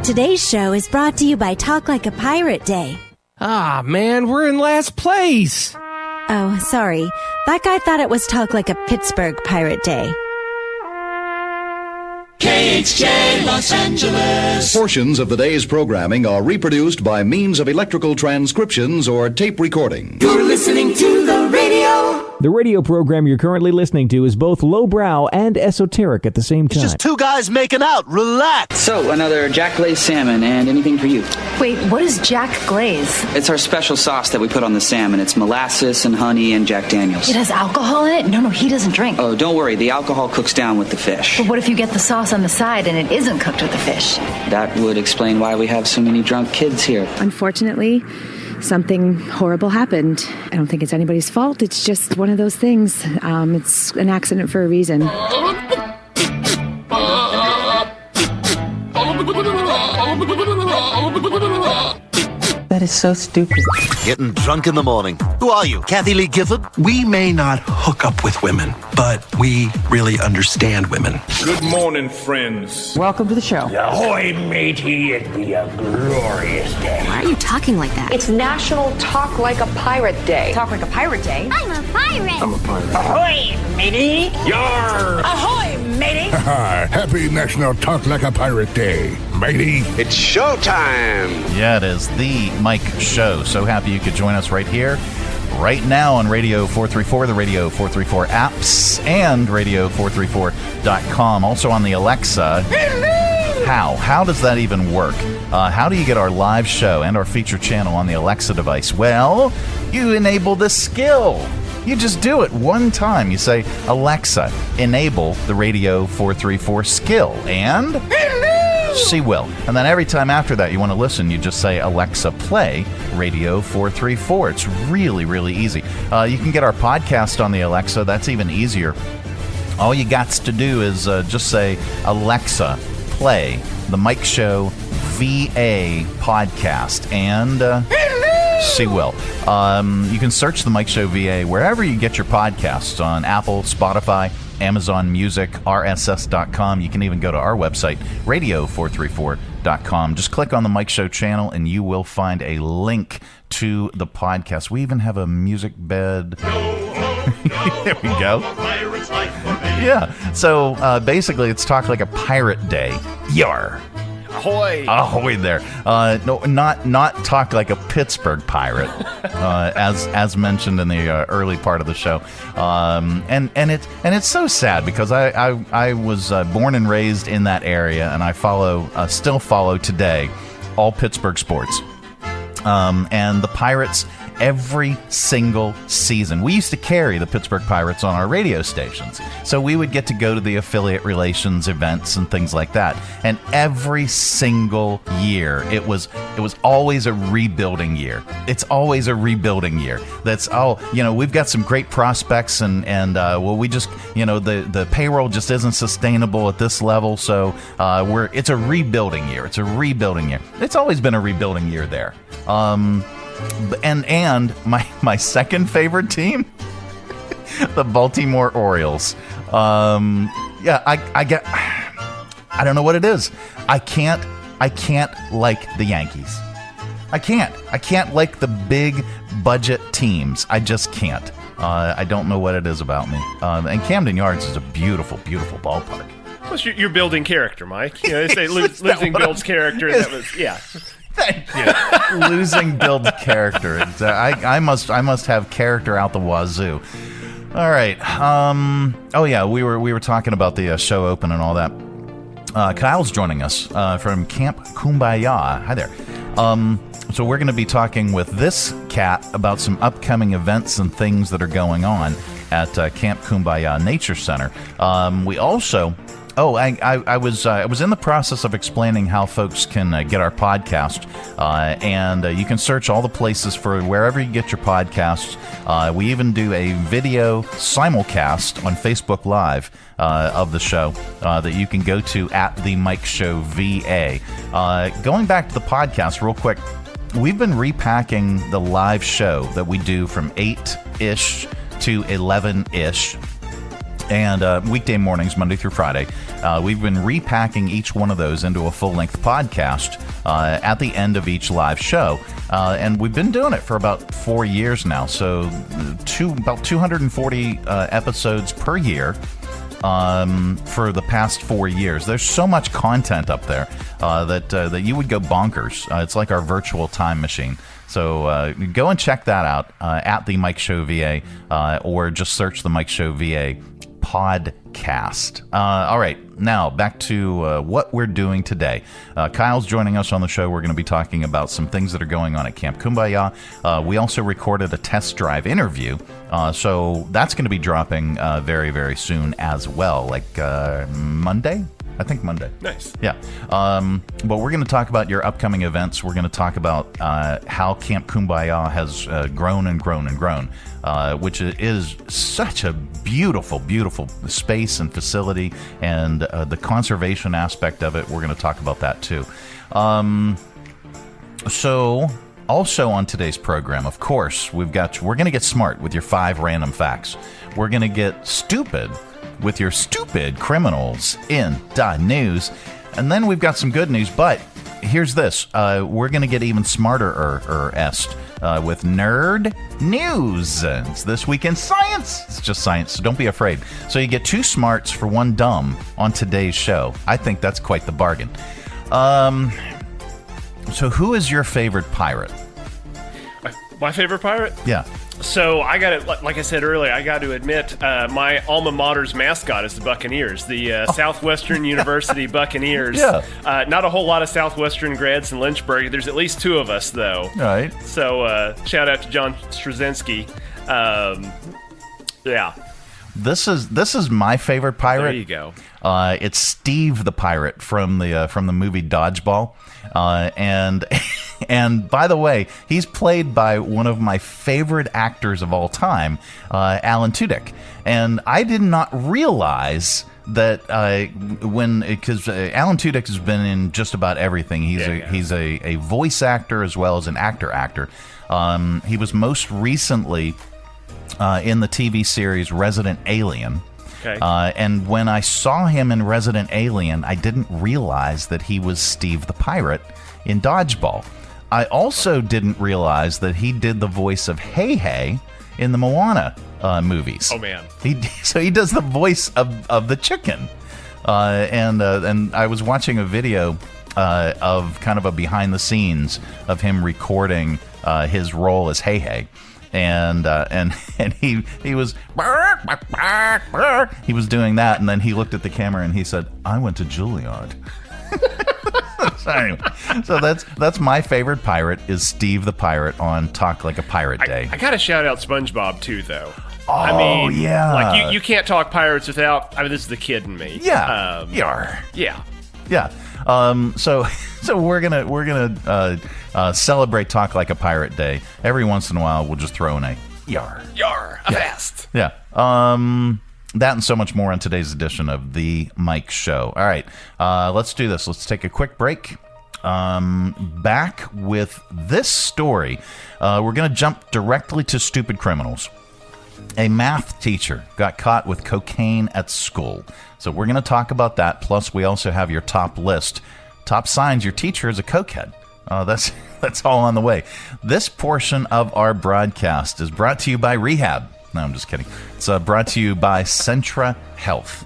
Today's show is brought to you by Talk Like a Pirate Day. Ah, man, we're in last place. Oh, sorry. That guy thought it was Talk Like a Pittsburgh Pirate Day. KHJ Los Angeles. Portions of the day's programming are reproduced by means of electrical transcriptions or tape recording. You're listening to the radio. The radio program you're currently listening to is both lowbrow and esoteric at the same time. It's just two guys making out. Relax. So, another Jack Glaze salmon and anything for you. Wait, what is Jack Glaze? It's our special sauce that we put on the salmon. It's molasses and honey and Jack Daniels. It has alcohol in it? No, he doesn't drink. Oh, don't worry. The alcohol cooks down with the fish. But what if you get the sauce on the side and it isn't cooked with the fish? That would explain why we have so many drunk kids here. Unfortunately, something horrible happened. I don't think it's anybody's fault. It's just one of those things. It's an accident for a reason. That is so stupid. Getting drunk in the morning. Who are you, Kathy Lee Gifford? We may not hook up with women, but we really understand women. Good morning, friends. Welcome to the show. Ahoy, matey. It'll be a glorious day. Why are you talking like that? It's National Talk Like a Pirate Day. Talk Like a Pirate Day? I'm a pirate. I'm a pirate. Ahoy, matey. Yar! Ahoy, matey. Happy National Talk Like a Pirate Day, matey. It's showtime. Yeah, it is the Mike Show. So happy you could join us right here, right now on Radio 434, the Radio 434 apps, and Radio434.com. Also on the Alexa. How does that even work? How do you get our live show and our feature channel on the Alexa device? Well, you enable this skill. You just do it one time. You say, Alexa, enable the Radio 434 skill, and she will. And then every time after that you want to listen, you just say, Alexa, play Radio 434. It's really, really easy. You can get our podcast on the Alexa. That's even easier. All you got to do is just say, Alexa, play the Mike Show VA podcast, and she will. You can search the Mike Show VA wherever you get your podcasts, on Apple, Spotify, Amazon Music, RSS.com. You can even go to our website, radio434.com. Just click on the Mike Show channel and you will find a link to the podcast. We even have a music bed. There we go. Yeah. So basically, it's Talk Like a Pirate Day. Yar. Ahoy! Ahoy there. No, not Talk Like a Pittsburgh Pirate, as mentioned in the early part of the show. And it's so sad because I was born and raised in that area, and I still follow today all Pittsburgh sports. And the Pirates, every single season. We used to carry the Pittsburgh Pirates on our radio stations. So we would get to go to the affiliate relations events and things like that. And every single year, it was always a rebuilding year. It's always a rebuilding year. That's, we've got some great prospects and we just, the payroll just isn't sustainable at this level. So it's a rebuilding year. It's a rebuilding year. It's always been a rebuilding year there. And my second favorite team, the Baltimore Orioles. I don't know what it is. I can't like the Yankees. I can't like the big budget teams. I just can't. I don't know what it is about me. And Camden Yards is a beautiful, beautiful ballpark. Plus, you're building character, Mike. They say losing builds character. That was, yeah. Thank you. Losing builds character. I must have character out the wazoo. All right. We were talking about the show open and all that. Kyle's joining us from Camp Kum-Ba-Yah. Hi there. So we're going to be talking with this cat about some upcoming events and things that are going on at Camp Kum-Ba-Yah Nature Center. We also... I was in the process of explaining how folks can get our podcast, and you can search all the places for wherever you get your podcasts. We even do a video simulcast on Facebook Live of the show that you can go to at the Mike Show VA. Going back to the podcast real quick, we've been repacking the live show that we do from 8-ish to 11-ish. And weekday mornings, Monday through Friday, we've been repacking each one of those into a full-length podcast at the end of each live show. And we've been doing it for about 4 years now. So about 240 episodes per year for the past 4 years. There's so much content up there that you would go bonkers. It's like our virtual time machine. So go and check that out at the Mike Show VA or just search the Mike Show VA podcast. All right, now back to what we're doing today. Kyle's joining us on the show. We're going to be talking about some things that are going on at Camp Kum-Ba-Yah. We also recorded a test drive interview, so that's going to be dropping very, very soon as well, like Monday? I think Monday. Nice. Yeah. But we're going to talk about your upcoming events. We're going to talk about how Camp Kum-Ba-Yah has grown and grown and grown, which is such a beautiful, beautiful space and facility, and the conservation aspect of it. We're going to talk about that too. So also on today's program, of course, we're going to get smart with your 5 random facts. We're going to get stupid with your Stoopid Criminalz in the news. And then we've got some good news, but here's this. We're going to get even smarter with nerd news. It's This Week in Science. It's just science, so don't be afraid. So you get 2 smarts for 1 dumb on today's show. I think that's quite the bargain. So who is your favorite pirate? My favorite pirate? Yeah. So I got it. Like I said earlier, I got to admit, my alma mater's mascot is the Buccaneers, the Southwestern University Buccaneers. Yeah. Not a whole lot of Southwestern grads in Lynchburg. There's at least 2 of us, though. Right. So shout out to John Straczynski. Yeah. This is my favorite pirate. There you go. It's Steve the Pirate from the movie Dodgeball, and by the way, he's played by one of my favorite actors of all time, Alan Tudyk, and I did not realize that because Alan Tudyk has been in just about everything. He's a voice actor as well as an actor. He was most recently in the TV series Resident Alien. Okay. And when I saw him in Resident Alien, I didn't realize that he was Steve the Pirate in Dodgeball. I also didn't realize that he did the voice of Hey Hey in the Moana movies. Oh, man. So he does the voice of the chicken. And I was watching a video of kind of a behind the scenes of him recording his role as Hey Hey. And he was doing that, and then he looked at the camera and he said, "I went to Juilliard." So anyway, so that's my favorite pirate is Steve the Pirate on Talk Like a Pirate Day. I gotta shout out SpongeBob too, though. Oh, I mean, yeah. Like you can't talk pirates without. I mean, this is the kid in me. Yeah. Yar. Yeah. Yeah. So we're gonna celebrate Talk Like a Pirate Day. Every once in a while, we'll just throw in a yar. Yar. Fast. Yeah. That and so much more on today's edition of The Mike Show. All right. Let's do this. Let's take a quick break. Back with this story. We're going to jump directly to Stoopid Criminalz. A math teacher got caught with cocaine at school. So we're going to talk about that. Plus, we also have your top list. Top signs your teacher is a cokehead. That's all on the way. This portion of our broadcast is brought to you by Rehab. No, I'm just kidding. It's brought to you by Centra Health.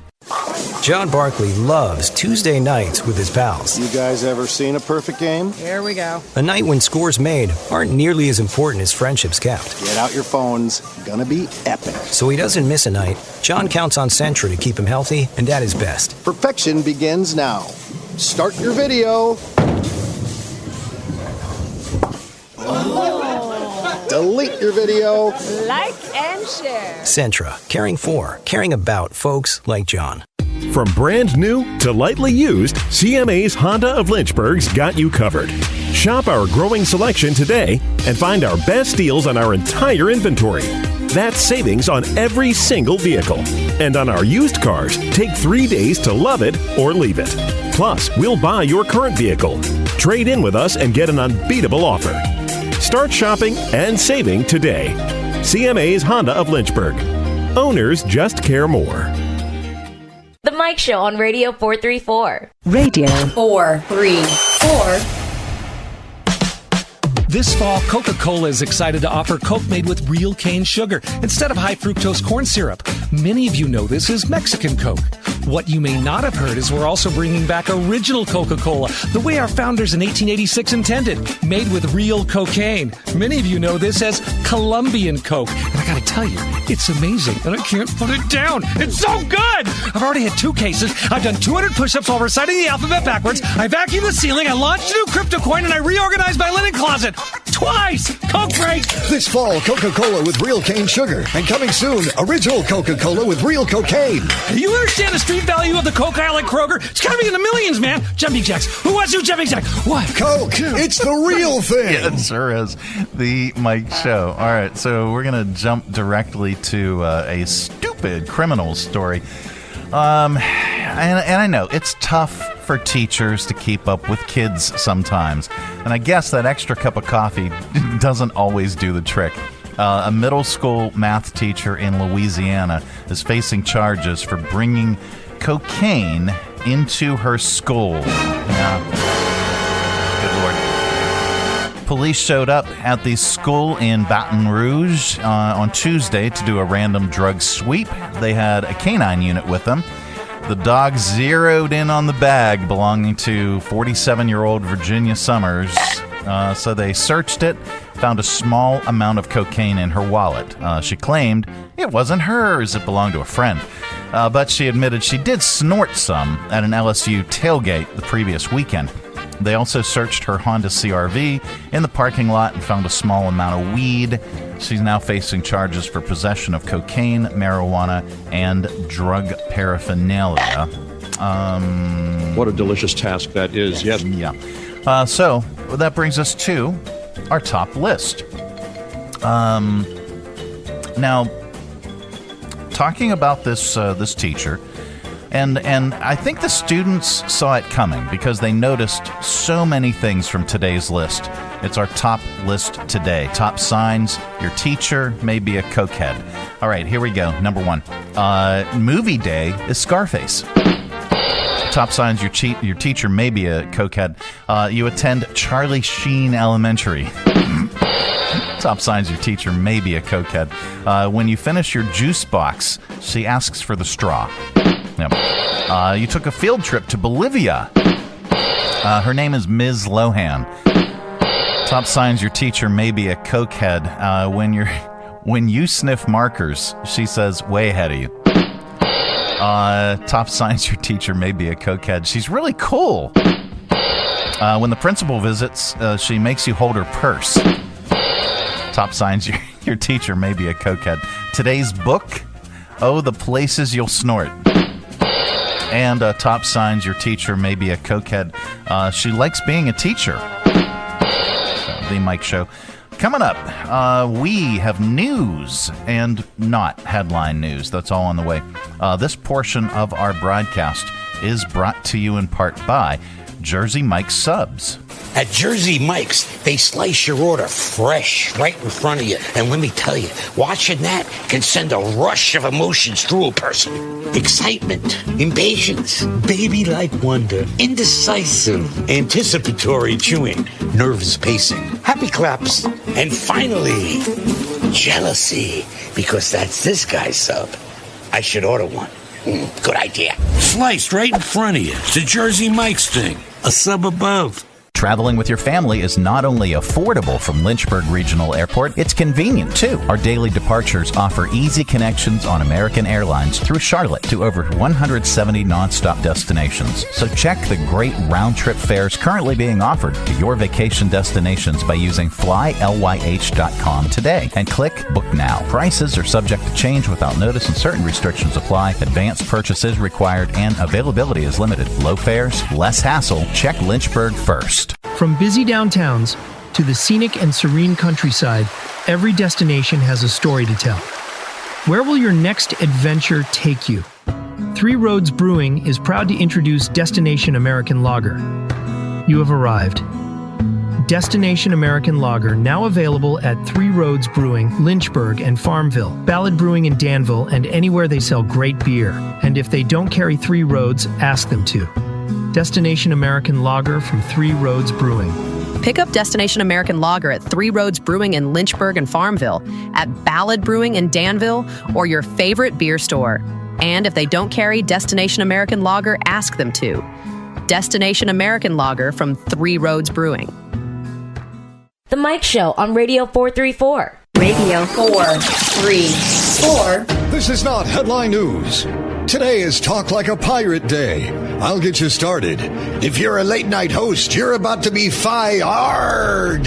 John Barkley loves Tuesday nights with his pals. You guys ever seen a perfect game? Here we go. A night when scores made aren't nearly as important as friendships kept. Get out your phones. Gonna be epic. So he doesn't miss a night. John counts on Centra to keep him healthy and at his best. Perfection begins now. Start your video. Delete your video. Like and share. Centra, caring about folks like John. From brand new to lightly used, CMA's Honda of Lynchburg's got you covered. Shop our growing selection today and find our best deals on our entire inventory. That's savings on every single vehicle. And on our used cars, take 3 days to love it or leave it. Plus, we'll buy your current vehicle. Trade in with us and get an unbeatable offer. Start shopping and saving today. CMA's Honda of Lynchburg. Owners just care more. Mike Show on Radio 434. Radio 434. This fall, Coca-Cola is excited to offer Coke made with real cane sugar instead of high fructose corn syrup. Many of you know this is Mexican Coke. What you may not have heard is we're also bringing back original Coca-Cola, the way our founders in 1886 intended, made with real cocaine. Many of you know this as Colombian Coke. And I gotta tell you, it's amazing, and I can't put it down. It's so good! I've already had 2 cases. I've done 200 push-ups while reciting the alphabet backwards. I vacuumed the ceiling. I launched a new crypto coin, and I reorganized my linen closet. Twice! Coke break! This fall, Coca-Cola with real cane sugar. And coming soon, original Coca-Cola with real cocaine. Do you understand the street value of the Coke aisle at Kroger? It's gotta be in the millions, man. Jumping jacks. Who wants to do jumping jacks? What? Coke. It's the real thing. Yeah, it sure is. The Mike Show. All right, so we're going to jump directly to a Stoopid Criminalz story. And I know it's tough for teachers to keep up with kids sometimes. And I guess that extra cup of coffee doesn't always do the trick. A middle school math teacher in Louisiana is facing charges for bringing cocaine into her school. Yeah. Good Lord. Police showed up at the school in Baton Rouge on Tuesday to do a random drug sweep. They had a canine unit with them. The dog zeroed in on the bag belonging to 47-year-old Virginia Summers. So they searched it, found a small amount of cocaine in her wallet. She claimed it wasn't hers, it belonged to a friend. But she admitted she did snort some at an LSU tailgate the previous weekend. They also searched her Honda CR-V in the parking lot and found a small amount of weed. She's now facing charges for possession of cocaine, marijuana, and drug paraphernalia. What a delicious task that is, yes. Yeah. So that brings us to our top list. Now, talking about this teacher, and I think the students saw it coming because they noticed so many things from today's list. It's our top list today. Top signs your teacher may be a cokehead. All right, here we go. Number 1. Movie day is Scarface. Top signs your teacher may be a cokehead. You attend Charlie Sheen Elementary. Top signs your teacher may be a cokehead. When you finish your juice box, she asks for the straw. Yep. You took a field trip to Bolivia. Her name is Ms. Lohan. Top signs your teacher may be a cokehead. When you sniff markers, she says, way ahead of you. Top signs your teacher may be a cokehead. She's really cool. When the principal visits, she makes you hold her purse. Top signs your teacher may be a cokehead. Today's book, Oh, the Places You'll Snort. And top signs your teacher may be a cokehead. She likes being a teacher. The Mike Show. Coming up, we have news and not headline news. That's all on the way. This portion of our broadcast is brought to you in part by Jersey Mike's Subs. At Jersey Mike's, they slice your order fresh right in front of you. And let me tell you, watching that can send a rush of emotions through a person. Excitement, impatience, baby-like wonder, indecisive, anticipatory chewing, nerves pacing, happy claps, and finally, jealousy, because that's this guy's sub. I should order one. Good idea. Sliced right in front of you. It's a Jersey Mike's thing. A sub above. Traveling with your family is not only affordable from Lynchburg Regional Airport, it's convenient too. Our daily departures offer easy connections on American Airlines through Charlotte to over 170 nonstop destinations. So check the great round-trip fares currently being offered to your vacation destinations by using flylyh.com today and click Book Now. Prices are subject to change without notice and certain restrictions apply. Advanced purchase is required and availability is limited. Low fares, less hassle. Check Lynchburg first. From busy downtowns to the scenic and serene countryside, every destination has a story to tell. Where will your next adventure take you? Three Roads Brewing is proud to introduce Destination American Lager. You have arrived. Destination American Lager, now available at Three Roads Brewing, Lynchburg, and Farmville, Ballad Brewing in Danville, and anywhere they sell great beer. And if they don't carry Three Roads, ask them to. Destination American Lager from Three Roads Brewing. Pick up Destination American Lager at Three Roads Brewing in Lynchburg and Farmville, at Ballad Brewing in Danville, or your favorite beer store. And if they don't carry Destination American Lager, ask them to. Destination American Lager from Three Roads Brewing. The Mike Show on Radio 434. Radio 434. This is not headline news. Today is Talk Like a Pirate Day. I'll get you started. If you're a late night host, you're about to be fired.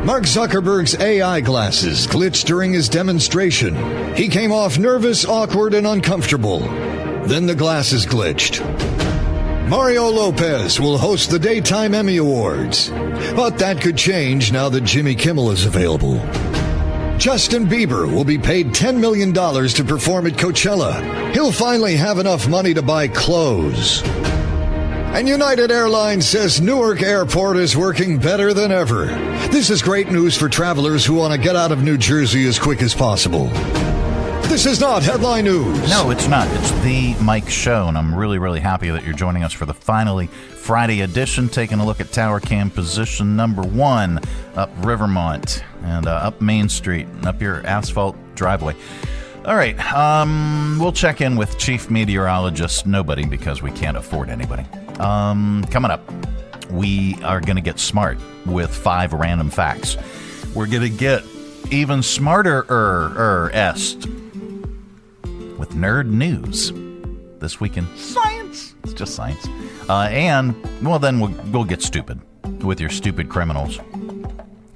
Mark Zuckerberg's AI glasses glitched during his demonstration. He came off nervous, awkward, and uncomfortable. Then the glasses glitched. Mario Lopez will host the daytime Emmy Awards. But that could change now that Jimmy Kimmel is available. Justin Bieber will be paid $10 million to perform at Coachella. He'll finally have enough money to buy clothes. And United Airlines says Newark Airport is working better than ever. This is great news for travelers who want to get out of New Jersey as quick as possible. This is not headline news. No, it's not. It's the Mike Show, and I'm really, really happy that you're joining us for the finally Friday edition, taking a look at Tower Cam position number 1 up Rivermont and up Main Street and up your asphalt driveway. All right, we'll check in with Chief Meteorologist Nobody because we can't afford anybody. Coming up, we are going to get smart with 5 random facts. We're going to get even smarter-est with nerd news this week in science. It's just science. And, well, then we'll get stupid with your stupid criminals.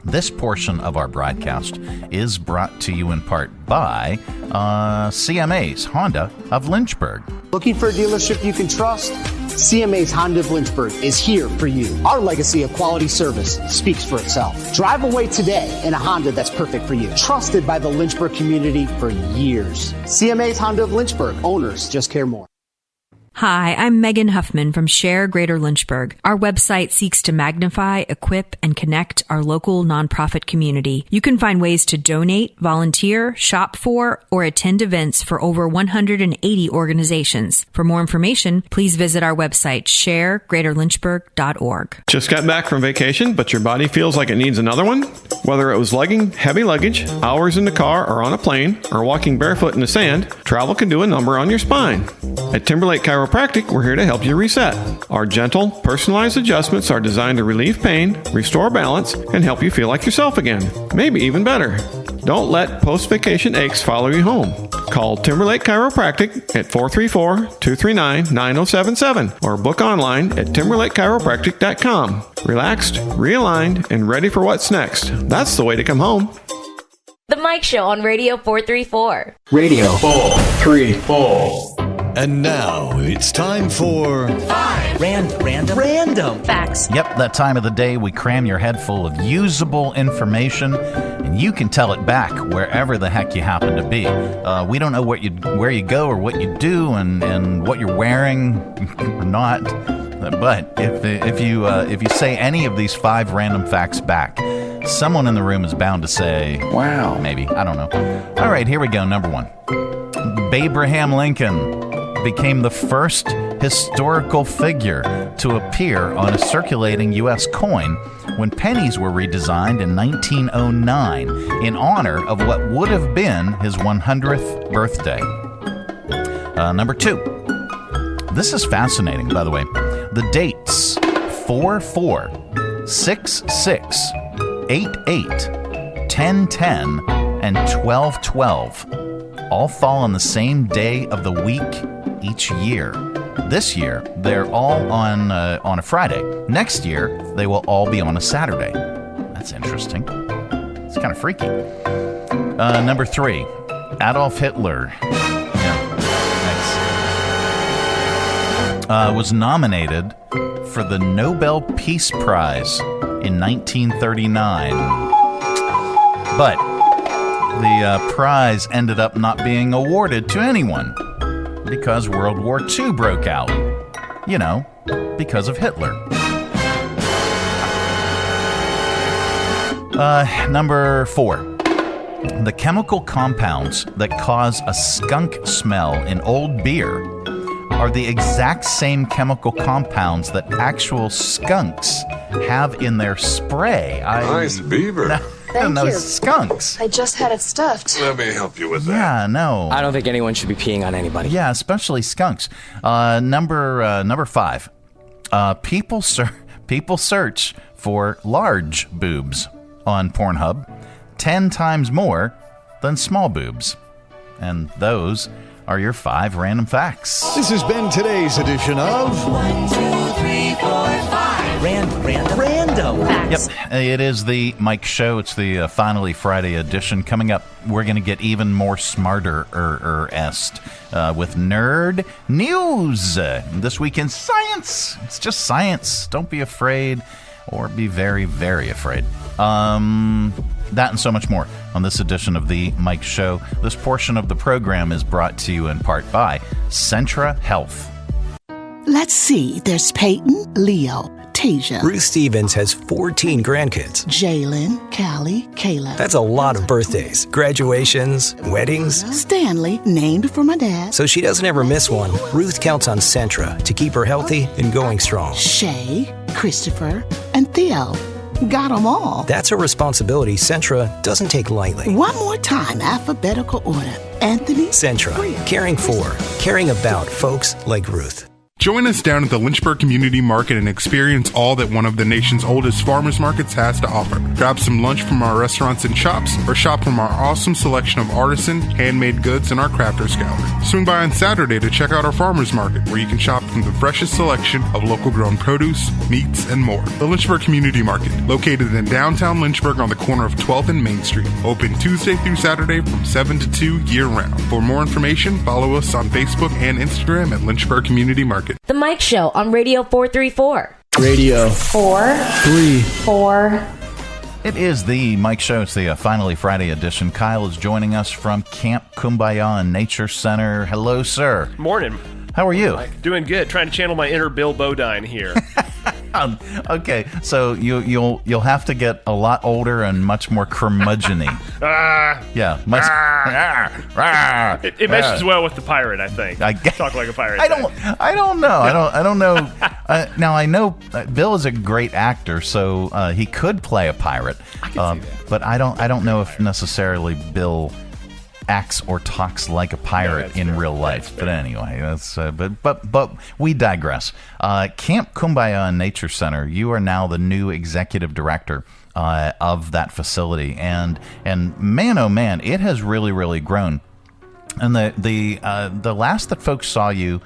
This portion of our broadcast is brought to you in part by CMA's Honda of Lynchburg. Looking for a dealership you can trust? CMA's Honda of Lynchburg is here for you. Our legacy of quality service speaks for itself. Drive away today in a Honda that's perfect for you. Trusted by the Lynchburg community for years. CMA's Honda of Lynchburg. Owners just care more. Hi, I'm Megan Huffman from Share Greater Lynchburg. Our website seeks to magnify, equip, and connect our local nonprofit community. You can find ways to donate, volunteer, shop for, or attend events for over 180 organizations. For more information, please visit our website, sharegreaterlynchburg.org. Just got back from vacation, but your body feels like it needs another one? Whether it was lugging heavy luggage, hours in the car or on a plane, or walking barefoot in the sand, travel can do a number on your spine. At Timberlake Chiropractic, we're here to help you reset. Our gentle, personalized adjustments are designed to relieve pain, restore balance, and help you feel like yourself again. Maybe even better. Don't let post-vacation aches follow you home. Call Timberlake Chiropractic at 434-239-9077 or book online at timberlakechiropractic.com. Relaxed, realigned, and ready for what's next. That's the way to come home. The Mike Show on Radio 434. Radio 434. And now it's time for 5 random facts. Yep, that time of the day we cram your head full of usable information, and you can tell it back wherever the heck you happen to be. We don't know where you go or what you do and what you're wearing or not. But if you say any of these 5 random facts back, someone in the room is bound to say, "Wow." Maybe, I don't know. All right, here we go. Number 1. Abraham Lincoln became the first historical figure to appear on a circulating U.S. coin when pennies were redesigned in 1909 in honor of what would have been his 100th birthday. Number 2. This is fascinating, by the way. The dates 4-4, 6-6, 8-8, 10-10, and 12-12 all fall on the same day of the week each year. This year, they're all on a Friday. Next year, they will all be on a Saturday. That's interesting. It's kind of freaky. Number 3, Adolf Hitler was nominated for the Nobel Peace Prize in 1939. But the prize ended up not being awarded to anyone because World War II broke out. You know, because of Hitler. Number 4. The chemical compounds that cause a skunk smell in old beer are the exact same chemical compounds that actual skunks have in their spray. Nice Bieber. Thank you. Skunks. I just had it stuffed. Let me help you with that. Yeah, no. I don't think anyone should be peeing on anybody. Yeah, especially skunks. Number 5. People search for large boobs on Pornhub 10 times more than small boobs. And those are your 5 random facts. This has been today's edition of 1, 2, 3, 4, 5. Random facts. Yep, it is the Mike Show. It's the finally Friday edition. Coming up, we're going to get even more smarter-est with Nerd News. This week in science. It's just science. Don't be afraid or be very, very afraid. That and so much more on this edition of the Mike Show. This portion of the program is brought to you in part by Centra Health. Let's see. There's Peyton, Leo, Tasia. Ruth Stevens has 14 grandkids. Jalen, Callie, Kayla. That's a lot of birthdays, graduations, weddings. Stanley, named for my dad. So she doesn't ever miss one. Ruth counts on Centra to keep her healthy and going strong. Shay, Christopher, and Theo. Got them all. That's a responsibility Centra doesn't take lightly. One more time, alphabetical order. Anthony. Centra, caring for, caring about folks like Ruth. Join us down at the Lynchburg Community Market and experience all that one of the nation's oldest farmers markets has to offer. Grab some lunch from our restaurants and shops, or shop from our awesome selection of artisan, handmade goods in our crafters gallery. Swing by on Saturday to check out our farmers market, where you can shop from the freshest selection of local grown produce, meats, and more. The Lynchburg Community Market, located in downtown Lynchburg on the corner of 12th and Main Street. Open Tuesday through Saturday from 7 to 2 year-round. For more information, follow us on Facebook and Instagram at Lynchburg Community Market. The Mike Show on Radio 434. Radio 434. It is the Mike Show. It's the finally Friday edition. Kyle is joining us from Camp Kum-Ba-Yah Nature Center. Hello, sir. Morning. How are you? Doing good. Trying to channel my inner Bill Bodine here. Okay, so you'll have to get a lot older and much more curmudgeon-y. Yeah, much. It meshes well with the pirate, I think. Talk like a pirate. I don't know. I don't know. Now I know Bill is a great actor, so he could play a pirate. I can see that. But I don't know if necessarily Bill acts or talks like a pirate in real life. But anyway, that's but we digress. Camp Kum-Ba-Yah Nature Center, you are now the new executive director of that facility, and man, oh man, it has really, really grown. And the last that folks saw you,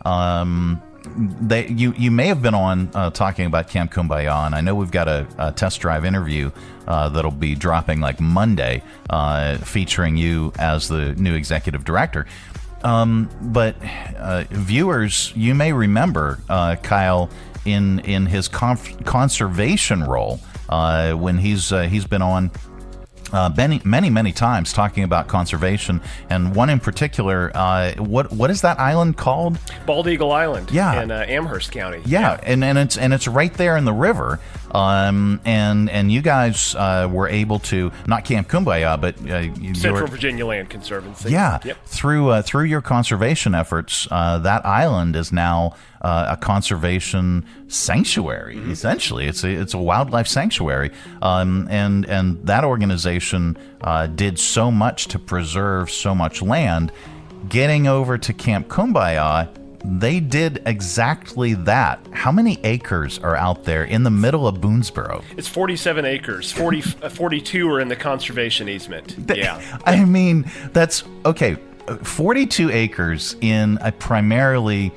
you may have been on talking about Camp Kum-Ba-Yah, and I know we've got a test drive interview that'll be dropping like Monday, featuring you as the new executive director. But viewers, you may remember Kyle in his conservation role when he's been on many times talking about conservation, and one in particular. What is that island called? Bald Eagle Island. Yeah. In Amherst County. Yeah, and it's right there in the river. And you guys were able to, not Camp Kum-Ba-Yah, but Central Virginia Land Conservancy. Yeah. Yep. Through your conservation efforts, that island is now a conservation sanctuary. Mm-hmm. Essentially, it's a wildlife sanctuary, and that organization did so much to preserve so much land. Getting over to Camp Kum-Ba-Yah, they did exactly that. How many acres are out there in the middle of Boonesboro? It's 47 acres. 42 are in the conservation easement. Yeah. I mean, that's okay. 42 acres in a primarily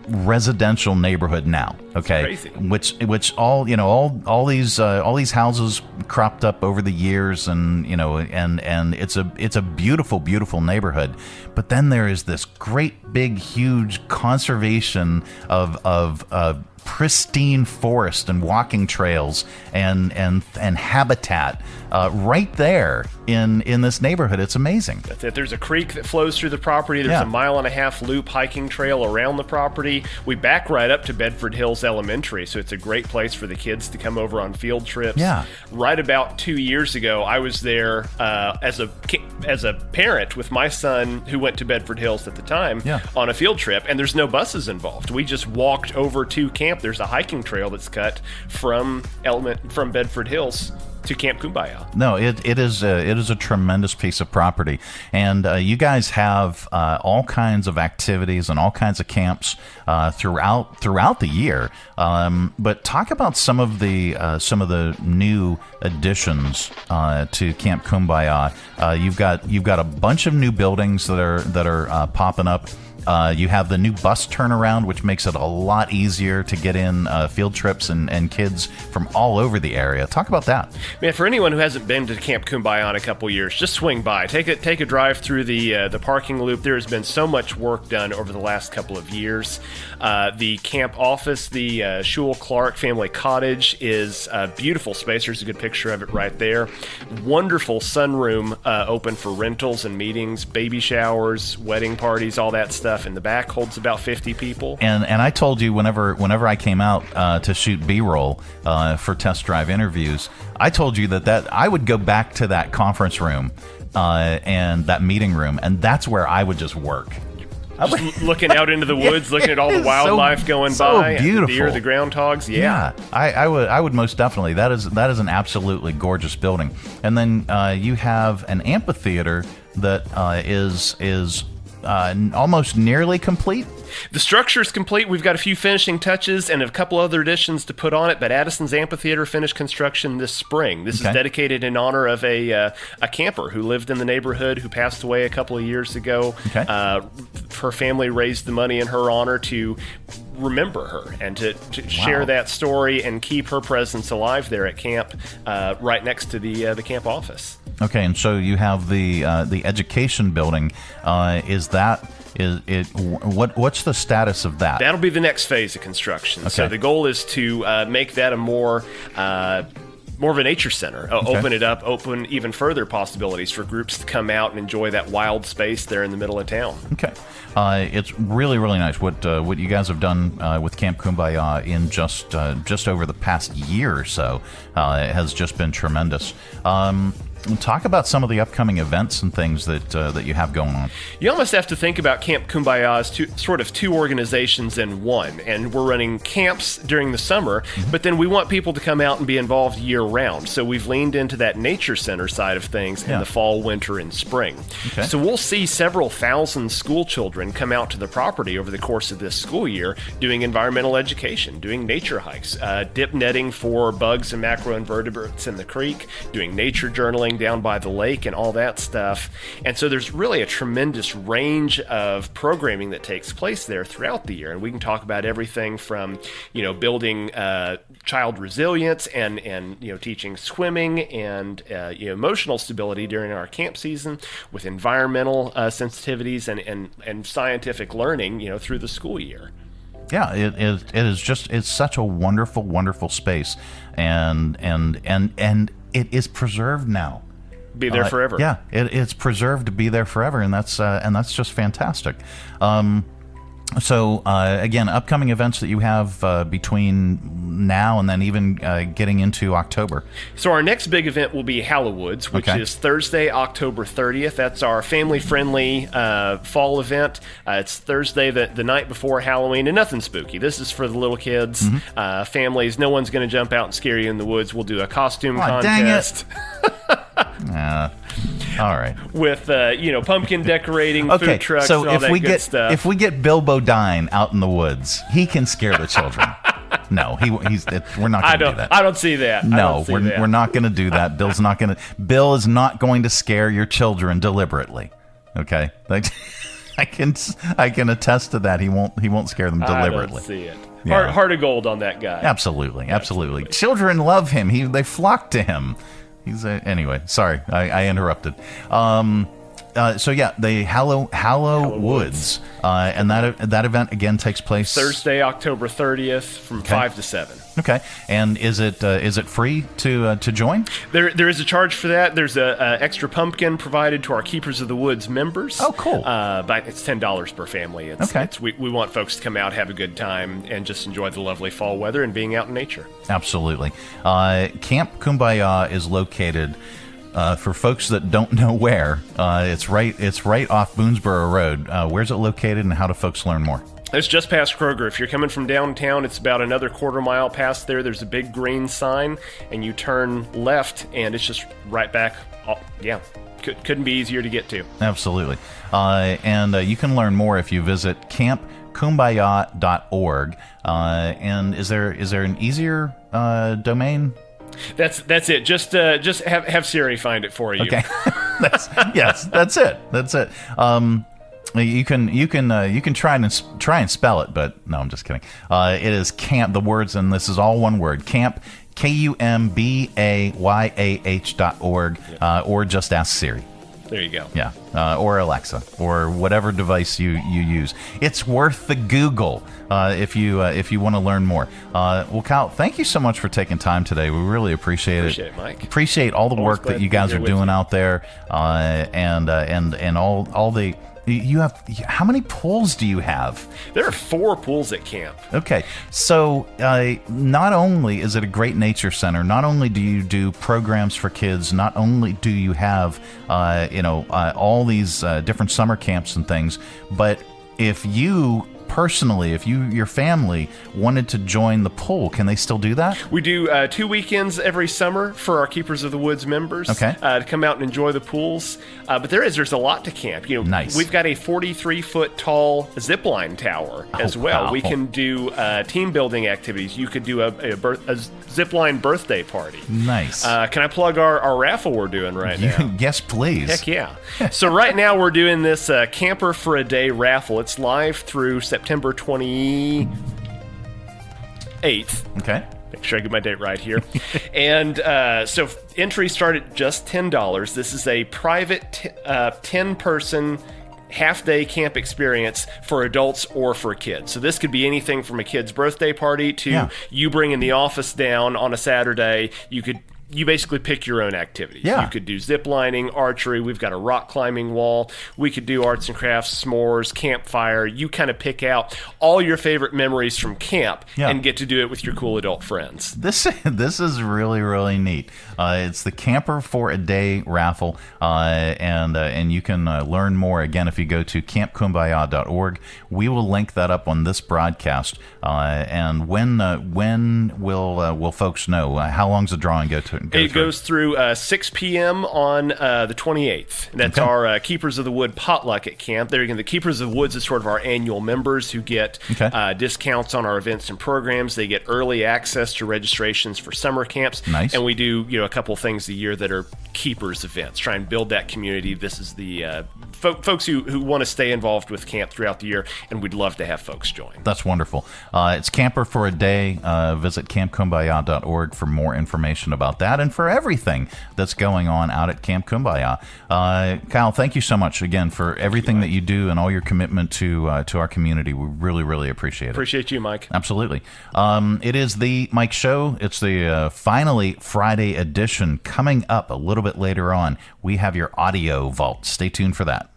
residential neighborhood now. Okay, which all these houses cropped up over the years, and and it's a beautiful neighborhood. But then there is this great big huge conservation of pristine forest and walking trails and habitat right there in this neighborhood. It's amazing. That's it. There's a creek that flows through the property. There's a 1.5 mile loop hiking trail around the property. We back right up to Bedford Hills Hills Elementary, so it's a great place for the kids to come over on field trips. Yeah. Right about 2 years ago, I was there as a parent with my son who went to Bedford Hills at the time on a field trip, and there's no buses involved. We just walked over to camp. There's a hiking trail that's cut from Bedford Hills to Camp Kum-Ba-Yah. No, it is a tremendous piece of property, and you guys have all kinds of activities and all kinds of camps throughout the year. But talk about some of the new additions to Camp Kum-Ba-Yah. You've got a bunch of new buildings that are popping up. You have the new bus turnaround, which makes it a lot easier to get in field trips and kids from all over the area. Talk about that. Man, for anyone who hasn't been to Camp Kum-Ba-Yah in a couple years, just swing by. Take a drive through the parking loop. There has been so much work done over the last couple of years. The camp office, the Shule Clark Family Cottage, is a beautiful space. There's a good picture of it right there. Wonderful sunroom open for rentals and meetings, baby showers, wedding parties, all that stuff. In the back holds about 50 people. And I told you whenever I came out to shoot B-roll for test drive interviews, I told you that I would go back to that conference room and that meeting room, and that's where I would just work. Just looking out into the woods, looking at all the wildlife going by, beautiful. The deer, the groundhogs. Yeah. I would most definitely. That is an absolutely gorgeous building. And then you have an amphitheater that is almost nearly complete. The structure is complete. We've got a few finishing touches and a couple other additions to put on it, but Addison's Amphitheater finished construction this spring. This is dedicated in honor of a camper who lived in the neighborhood who passed away a couple of years ago. Her family raised the money in her honor to remember her and to share that story and keep her presence alive there at camp, right next to the camp office. Okay, and so you have the education building. What's the status of that? That'll be the next phase of construction. Okay. So the goal is to make that a more of a nature center. Open it up, open even further possibilities for groups to come out and enjoy that wild space there in the middle of town. Okay. It's really, really nice what you guys have done with Camp Kum-Ba-Yah in just over the past year or so. It has just been tremendous. Talk about some of the upcoming events and things that you have going on. You almost have to think about Camp Kum-Ba-Yah as two organizations in one. And we're running camps during the summer, but then we want people to come out and be involved year-round. So we've leaned into that nature center side of things in the fall, winter, and spring. Okay. So we'll see several thousand school children come out to the property over the course of this school year doing environmental education, doing nature hikes, dip netting for bugs and macroinvertebrates in the creek, doing nature journaling down by the lake and all that stuff. And so there's really a tremendous range of programming that takes place there throughout the year. And we can talk about everything from, building child resilience and teaching swimming and emotional stability during our camp season with environmental sensitivities and scientific learning, through the school year. Yeah, it's such a wonderful, wonderful space, and it is preserved now. Be there forever. Yeah, it's preserved to be there forever, and that's just fantastic. So again, upcoming events that you have between now and then even getting into October. So our next big event will be Hallowoods, which is Thursday, October 30th. That's our family-friendly fall event. It's Thursday, the night before Halloween, and nothing spooky. This is for the little kids, families. No one's going to jump out and scare you in the woods. We'll do a costume contest. Dang it. All right. With pumpkin decorating, food trucks, and all that good stuff. If we get Bilbo Dine out in the woods, he can scare the children. No, we're not going to do that. I don't see that. No, we're not going to do that. Bill is not going to scare your children deliberately. Okay, I can attest to that. He won't scare them deliberately. I don't see it. Yeah. Heart of gold on that guy. Absolutely. Children love him. They flock to him. Anyway, sorry, I interrupted. So yeah, the Hallowoods, and that event again takes place Thursday, October 30th from 5 to 7. Okay, and is it free to join? There is a charge for that. There's a extra pumpkin provided to our Keepers of the Woods members. Oh, cool! But it's $10 per family. We want folks to come out, have a good time, and just enjoy the lovely fall weather and being out in nature. Absolutely. Camp Kum-Ba-Yah is located. For folks that don't know where, it's right off Boonesboro Road. Where's it located, and how do folks learn more? It's just past Kroger. If you're coming from downtown, it's about another quarter mile past there. There's a big green sign, and you turn left, and it's just right back. Couldn't be easier to get to. Absolutely. And you can learn more if you visit campkumbayah.org. And is there an easier domain? That's it. Just have Siri find it for you. Okay. That's it. You can try and spell it, but no, I'm just kidding. It is camp. The words, and this is all one word. Camp, KUMBAYAH.org, or just ask Siri. There you go. Yeah, or Alexa, or whatever device you use. It's worth the Google if you want to learn more. Well, Kyle, thank you so much for taking time today. We really appreciate it. Appreciate it, Mike. Appreciate all the work that you guys are doing out there, and all the. You have, how many pools do you have? There are 4 pools at camp. Okay, so not only is it a great nature center, not only do you do programs for kids, not only do you have all these different summer camps and things, but if you personally, if your family wanted to join the pool, can they still do that? We do 2 weekends every summer for our Keepers of the Woods members. Okay. To come out and enjoy the pools. But there's a lot to camp. Nice. We've got a 43-foot tall zipline tower as well. Wow. We can do team building activities. You could do a zipline birthday party. Nice. Can I plug our raffle we're doing right now? Yes, please. Heck yeah. So right now we're doing this Camper for a Day raffle. It's live through September 28th. Okay. Make sure I get my date right here. And so entries start at just $10. This is a private 10-person half-day camp experience for adults or for kids. So this could be anything from a kid's birthday party to you bringing the office down on a Saturday. You basically pick your own activities. Yeah. You could do zip lining, archery. We've got a rock climbing wall. We could do arts and crafts, s'mores, campfire. You kind of pick out all your favorite memories from camp and get to do it with your cool adult friends. This is really, really neat. It's the Camper for a Day raffle, and you can learn more, again, if you go to campkumbayah.org. We will link that up on this broadcast. And when will folks know? How long's the drawing go to? It goes through 6 p.m. on the 28th. That's our Keepers of the Wood potluck at camp. There again, the Keepers of the Woods is sort of our annual members who get discounts on our events and programs. They get early access to registrations for summer camps. Nice. And we do a couple things a year that are Keepers events. Try and build that community. This is the folks who want to stay involved with camp throughout the year, and we'd love to have folks join. That's wonderful. It's Camper for a Day. Visit campkumbayah.org for more information about that and for everything that's going on out at Camp Kum-Ba-Yah. Kyle, thank you so much again for everything that you do and all your commitment to our community. We really, really appreciate it. Appreciate you, Mike. Absolutely. It is the Mike Show. It's the finally Friday edition. Coming up a little bit later on, we have your Audio Vault. Stay tuned for that.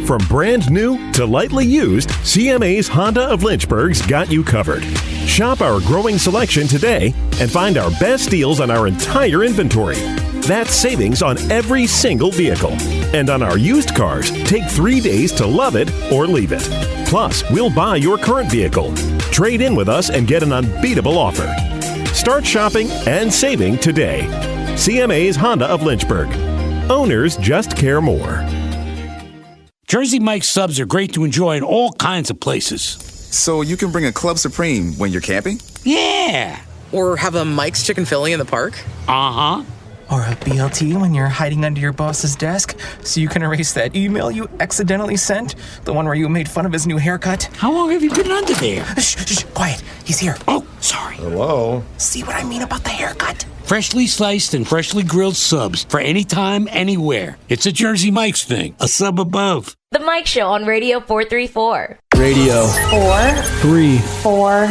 From brand new to lightly used, CMA's Honda of Lynchburg's got you covered. Shop our growing selection today and find our best deals on our entire inventory. That's savings on every single vehicle. And on our used cars, take 3 days to love it or leave it. Plus, we'll buy your current vehicle. Trade in with us and get an unbeatable offer. Start shopping and saving today. CMA's Honda of Lynchburg. Owners just care more. Jersey Mike's subs are great to enjoy in all kinds of places. So you can bring a Club Supreme when you're camping? Yeah! Or have a Mike's Chicken Philly in the park? Uh-huh. Or a BLT when you're hiding under your boss's desk so you can erase that email you accidentally sent? The one where you made fun of his new haircut? How long have you been under there? Shh, quiet. He's here. Oh, sorry. Hello? See what I mean about the haircut? Freshly sliced and freshly grilled subs for any time, anywhere. It's a Jersey Mike's thing. A sub above. The Mike Show on Radio 434. Radio. 4, 3, 4.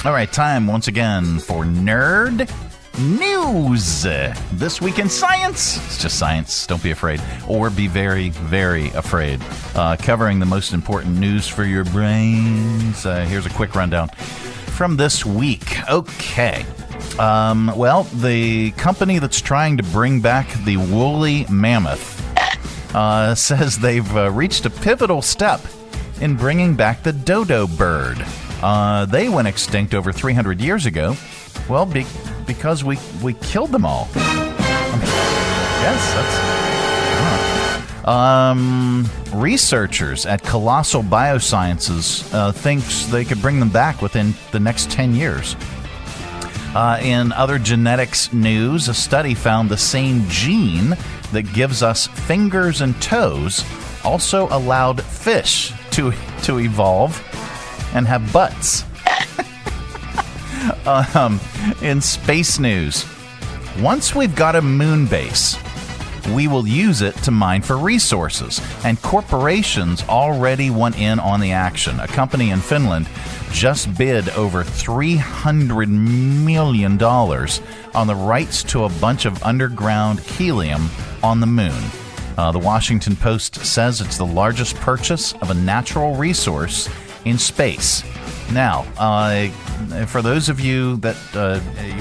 All right, time once again for Nerd News. This week in science. It's just science. Don't be afraid. Or be very, very afraid. Covering the most important news for your brains. Here's a quick rundown from this week. Okay. Well, the company that's trying to bring back the woolly mammoth says they've reached a pivotal step in bringing back the dodo bird. They went extinct over 300 years ago. Well, because we killed them all. Yes, that's... researchers at Colossal Biosciences thinks they could bring them back within the next 10 years. In other genetics news, a study found the same gene that gives us fingers and toes also allowed fish to evolve and have butts. In space news, once we've got a moon base, we will use it to mine for resources, and corporations already want in on the action. A company in Finland just bid over $300 million on the rights to a bunch of underground helium on the moon. The Washington Post says it's the largest purchase of a natural resource in space. Now, for those of you that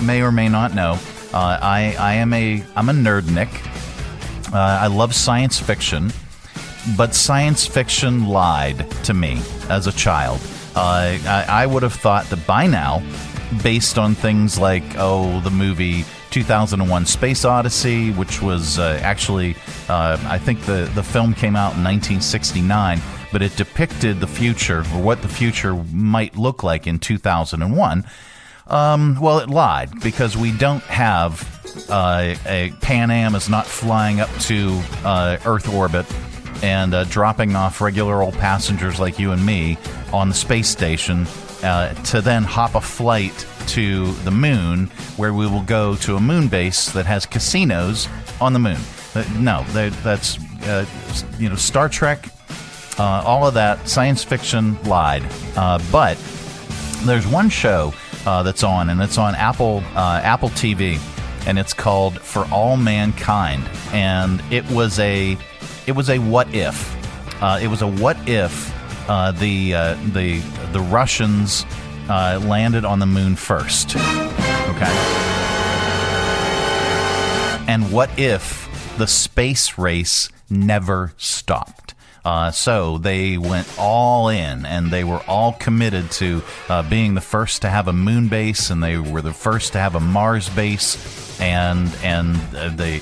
may or may not know, I'm a nerdnik. I love science fiction, but science fiction lied to me as a child. I would have thought that by now, based on things like, the movie 2001 Space Odyssey, which was actually, I think the film came out in 1969, but it depicted the future, or what the future might look like in 2001. Well, it lied, because we don't have a Pan Am is not flying up to Earth orbit and dropping off regular old passengers like you and me on the space station to then hop a flight to the moon, where we will go to a moon base that has casinos on the moon. No, that's Star Trek, all of that science fiction lied. But there's one show that's on, and it's on Apple TV, and it's called For All Mankind, and it was a what if. It was a what if the Russians landed on the moon first. Okay. And what if the space race never stopped? So they went all in, and they were all committed to being the first to have a moon base, and they were the first to have a Mars base, and the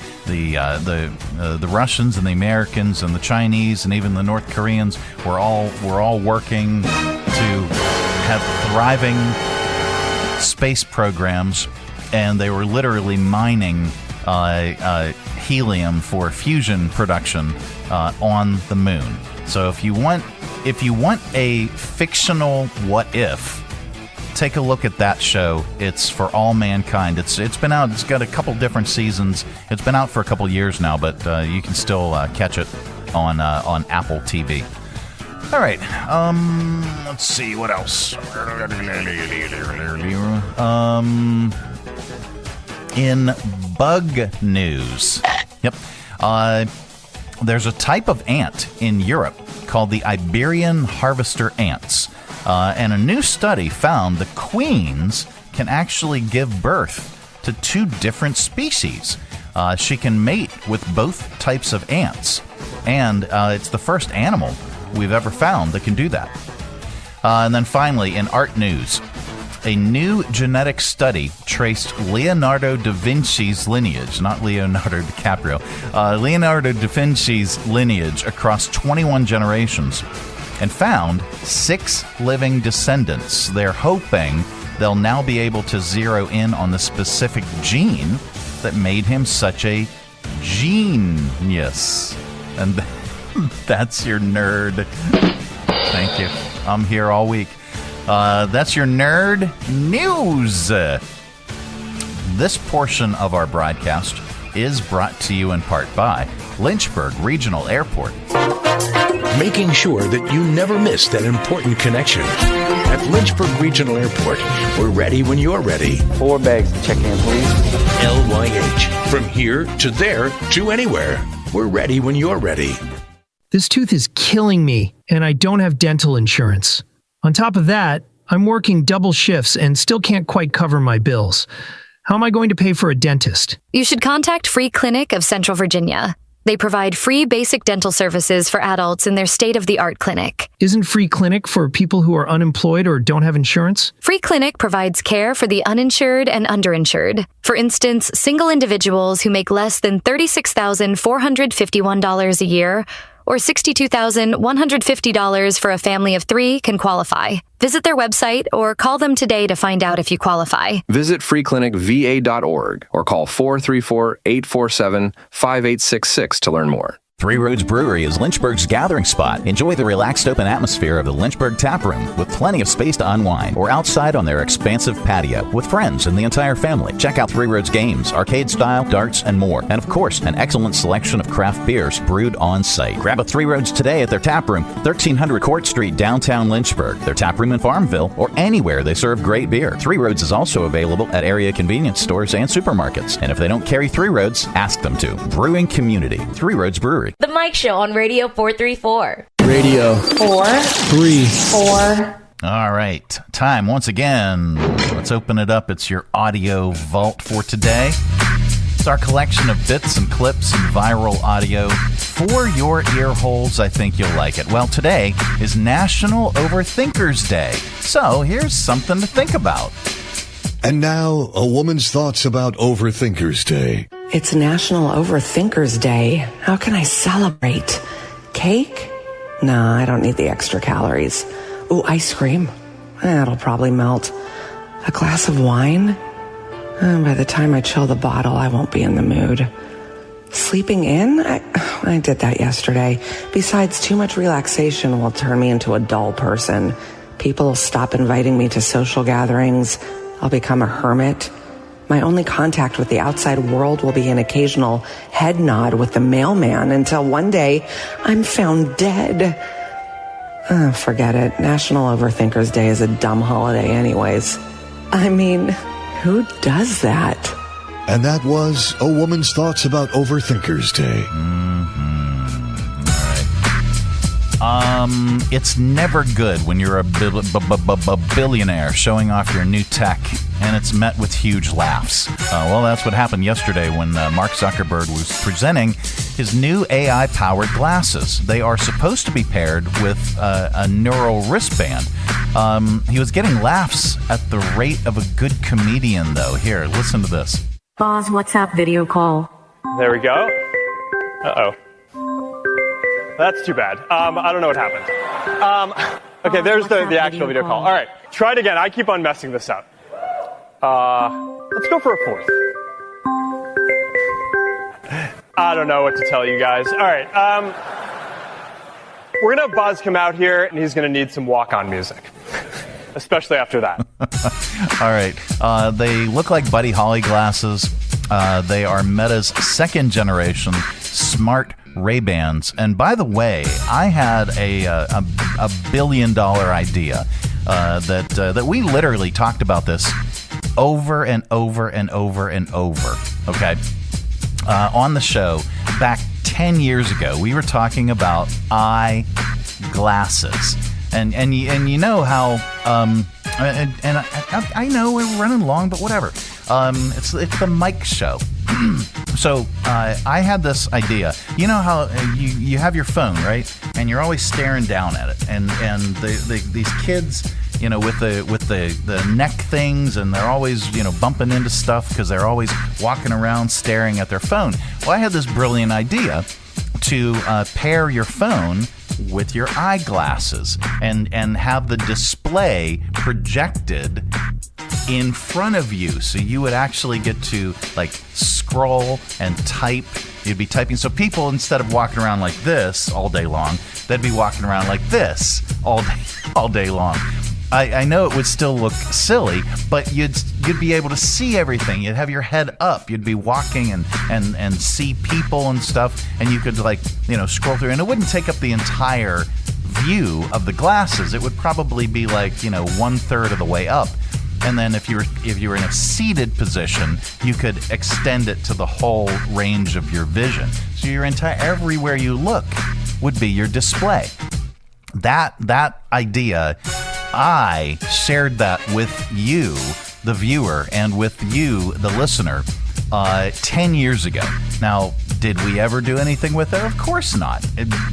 Russians and the Americans and the Chinese and even the North Koreans were all working to have thriving space programs, and they were literally mining helium for fusion production on the moon. So if you want a fictional what if, take a look at that show. It's For All Mankind. It's been out. It's got a couple different seasons. It's been out for a couple years now, but you can still catch it on Apple TV. All right. Let's see what else. In bug news. Yep. There's a type of ant in Europe called the Iberian harvester ants. And a new study found the queens can actually give birth to two different species. She can mate with both types of ants. And it's the first animal we've ever found that can do that. And then finally, in art news, a new genetic study traced Leonardo da Vinci's lineage, not Leonardo DiCaprio, Leonardo da Vinci's lineage across 21 generations, and found 6 living descendants. They're hoping they'll now be able to zero in on the specific gene that made him such a genius. And that's your nerd. Thank you. I'm here all week. That's your nerd news. This portion of our broadcast is brought to you in part by Lynchburg Regional Airport. making sure that you never miss that important connection. At Lynchburg Regional Airport, we're ready when you're ready. 4 bags to check in, please. LYH. From here to there to anywhere. We're ready when you're ready. This tooth is killing me, and I don't have dental insurance. On top of that, I'm working double shifts and still can't quite cover my bills. How am I going to pay for a dentist? You should contact Free Clinic of Central Virginia. They provide free basic dental services for adults in their state-of-the-art clinic. Isn't Free Clinic for people who are unemployed or don't have insurance? Free Clinic provides care for the uninsured and underinsured. For instance, single individuals who make less than $36,451 a year or $62,150 for a family of 3 can qualify. Visit their website or call them today to find out if you qualify. Visit freeclinicva.org or call 434-847-5866 to learn more. Three Roads Brewery is Lynchburg's gathering spot. Enjoy the relaxed open atmosphere of the Lynchburg Tap Room with plenty of space to unwind or outside on their expansive patio with friends and the entire family. Check out Three Roads games, arcade style, darts, and more. And of course, an excellent selection of craft beers brewed on site. Grab a Three Roads today at their tap room, 1300 Court Street, downtown Lynchburg, their tap room in Farmville, or anywhere they serve great beer. Three Roads is also available at area convenience stores and supermarkets. And if they don't carry Three Roads, ask them to. Brewing community. Three Roads Brewery. The Mike Show on Radio 434. Radio 4 3 4. All right. Time once again. Let's open it up. It's your audio vault for today. It's our collection of bits and clips and viral audio for your ear holes. I think you'll like it. Well, today is National Overthinkers Day. So here's something to think about. And now, a woman's thoughts about Overthinkers Day. It's National Overthinkers Day. How can I celebrate? Cake? No, I don't need the extra calories. Ooh, ice cream? That'll probably melt. A glass of wine? By the time I chill the bottle, I won't be in the mood. Sleeping in? I did that yesterday. Besides, too much relaxation will turn me into a dull person. People will stop inviting me to social gatherings. I'll become a hermit. My only contact with the outside world will be an occasional head nod with the mailman until one day I'm found dead. Forget it. National Overthinkers Day is a dumb holiday anyways. I mean, who does that? And that was a woman's thoughts about Overthinkers Day. It's never good when you're a billionaire showing off your new tech and it's met with huge laughs. Well, that's what happened yesterday when Mark Zuckerberg was presenting his new AI-powered glasses. They are supposed to be paired with a neural wristband. He was getting laughs at the rate of a good comedian, though. Here, listen to this. Pause WhatsApp video call. There we go. Uh-oh. That's too bad. I don't know what happened. Okay, there's the actual video call. All right, try it again. I keep on messing this up. Let's go for a fourth. I don't know what to tell you guys. All right, we're going to have Buzz come out here, and he's going to need some walk-on music, especially after that. All right, they look like Buddy Holly glasses. They are Meta's second-generation smart Ray-Bans. And by the way, I had a billion-dollar idea that we literally talked about this over and over and over and over. Okay, on the show back 10 years ago, we were talking about eyeglasses, and you know how I know we're running long, but whatever. It's the Mike Show. So I had this idea. You know how you have your phone, right? And you're always staring down at it. And these kids, you know, with the neck things, and they're always, you know, bumping into stuff because they're always walking around staring at their phone. Well, I had this brilliant idea to pair your phone with your eyeglasses and have the display projected in front of you, so you would actually get to like scroll and type. You'd be typing, so people, instead of walking around like this all day long, they'd be walking around like this all day long. I know it would still look silly, but you'd be able to see everything. You'd have your head up. You'd be walking and see people and stuff, and you could scroll through, and it wouldn't take up the entire view of the glasses. It would probably be 1/3 of the way up. And then if you were in a seated position, you could extend it to the whole range of your vision. So your entire everywhere you look would be your display. That idea, I shared that with you, the viewer, and with you, the listener, 10 years ago. Now, did we ever do anything with it? Of course not.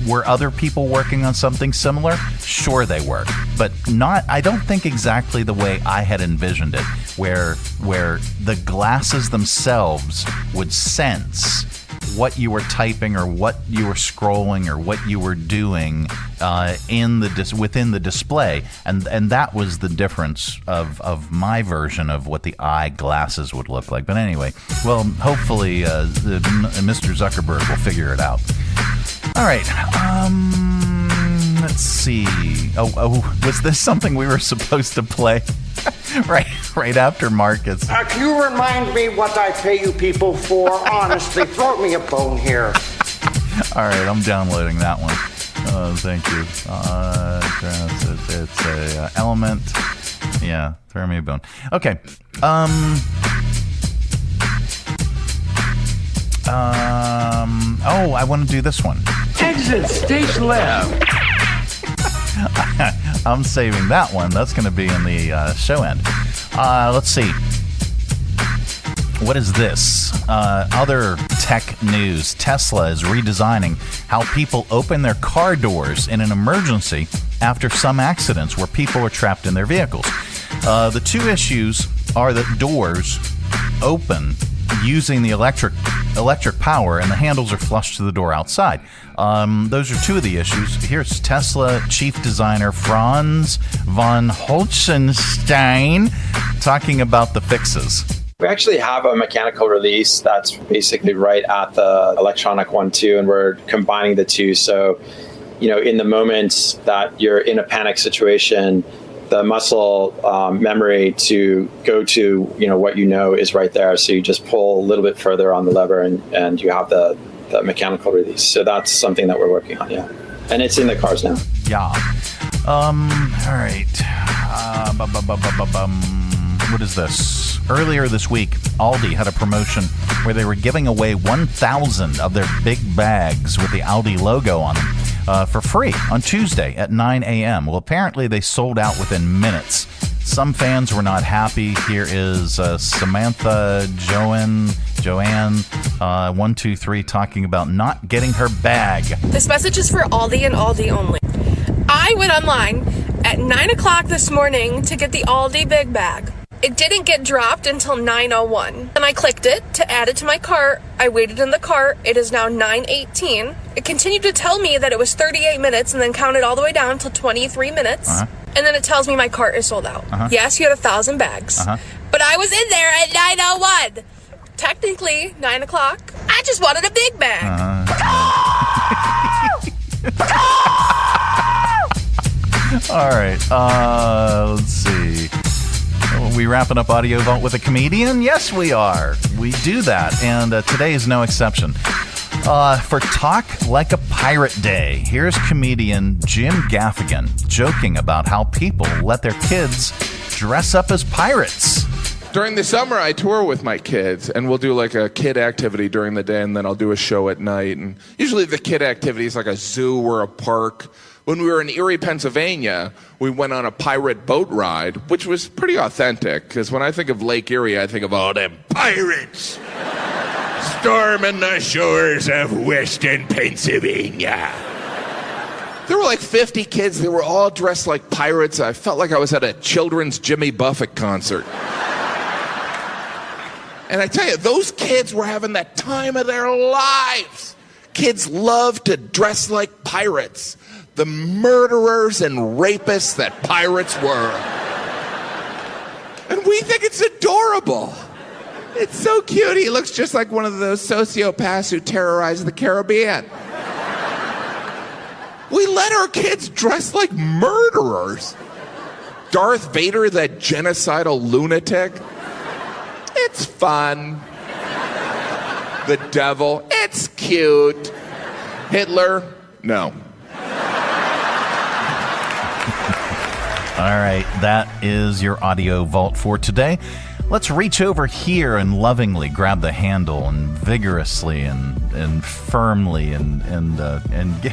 Were other people working on something similar? Sure they were. But I don't think exactly the way I had envisioned it, where the glasses themselves would sense what you were typing or what you were scrolling or what you were doing within the display, and that was the difference of my version of what the eyeglasses would look like. But anyway, well, hopefully Mr. Zuckerberg will figure it out. All right, let's see. Oh, was this something we were supposed to play? right after Marcus. Can you remind me what I pay you people for? Honestly, throw me a bone here. All right, I'm downloading that one. Thank you. It's a element. Yeah, throw me a bone. Okay. I want to do this one. Exit stage left. I'm saving that one. That's going to be in the show end. Let's see. What is this? Other tech news. Tesla is redesigning how people open their car doors in an emergency after some accidents where people are trapped in their vehicles. The two issues are that doors open using the electric power, and the handles are flush to the door outside. Those are two of the issues. Here's Tesla chief designer Franz von Holzenstein talking about the fixes. We actually have a mechanical release that's basically right at the electronic one too, and we're combining the two. So, in the moment that you're in a panic situation, the muscle memory to go to, what is right there. So you just pull a little bit further on the lever and you have the mechanical release. So that's something that we're working on, yeah. And it's in the cars now. Yeah. All right. What is this? Earlier this week, Aldi had a promotion where they were giving away 1,000 of their big bags with the Aldi logo on them for free on Tuesday at 9 a.m. Well, apparently they sold out within minutes. Some fans were not happy. Here is Samantha Joanne 123 talking about not getting her bag. This message is for Aldi and Aldi only. I went online at 9 o'clock this morning to get the Aldi big bag. It didn't get dropped until 9:01. Then I clicked it to add it to my cart. I waited in the cart. It is now 9:18. It continued to tell me that it was 38 minutes and then counted all the way down to 23 minutes. Uh-huh. And then it tells me my cart is sold out. Uh-huh. Yes, you had 1,000 bags. Uh-huh. But I was in there at 9:01. Technically, 9 o'clock. I just wanted a big bag. All right. Let's see. Are we wrapping up AudioVault with a comedian? Yes, we are. We do that, and today is no exception. For Talk Like a Pirate Day, here's comedian Jim Gaffigan joking about how people let their kids dress up as pirates. During the summer, I tour with my kids, and we'll do like a kid activity during the day, and then I'll do a show at night. And usually the kid activity is like a zoo or a park. When we were in Erie, Pennsylvania, we went on a pirate boat ride, which was pretty authentic, because when I think of Lake Erie, I think of all them pirates storming the shores of western Pennsylvania. There were like 50 kids. They were all dressed like pirates. I felt like I was at a children's Jimmy Buffett concert. And I tell you, those kids were having the time of their lives. Kids love to dress like pirates. The murderers and rapists that pirates were. And we think it's adorable. It's so cute. He looks just like one of those sociopaths who terrorize the Caribbean. We let our kids dress like murderers. Darth Vader that genocidal lunatic? It's fun. The devil, it's cute. Hitler, no. All right, that is your Audio Vault for today. Let's reach over here and lovingly grab the handle and vigorously and firmly and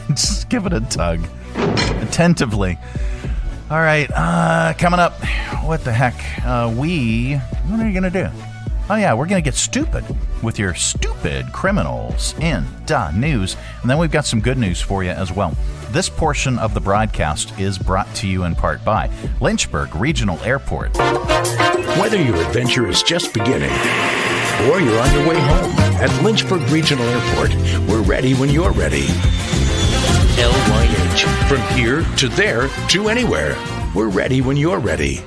just give it a tug attentively. All right, coming up, what the heck? What are you going to do? Oh, yeah, we're going to get stupid with your Stoopid Criminalz in News. And then we've got some good news for you as well. This portion of the broadcast is brought to you in part by Lynchburg Regional Airport. Whether your adventure is just beginning or you're on your way home, at Lynchburg Regional Airport, we're ready when you're ready. LYH. From here to there to anywhere. We're ready when you're ready.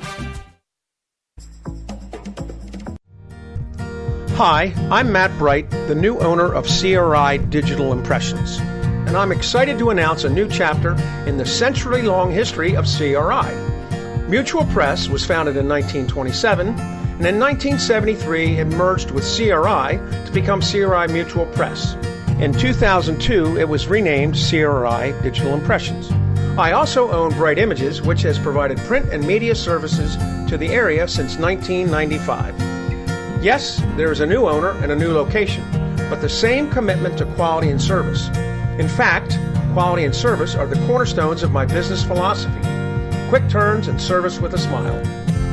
Hi, I'm Matt Bright, the new owner of CRI Digital Impressions, and I'm excited to announce a new chapter in the century-long history of CRI. Mutual Press was founded in 1927, and in 1973 it merged with CRI to become CRI Mutual Press. In 2002, it was renamed CRI Digital Impressions. I also own Bright Images, which has provided print and media services to the area since 1995. Yes, there is a new owner and a new location, but the same commitment to quality and service. In fact, quality and service are the cornerstones of my business philosophy. Quick turns and service with a smile.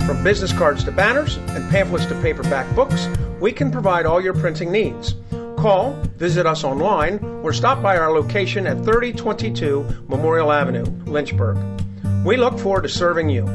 From business cards to banners and pamphlets to paperback books, we can provide all your printing needs. Call, visit us online, or stop by our location at 3022 Memorial Avenue, Lynchburg. We look forward to serving you.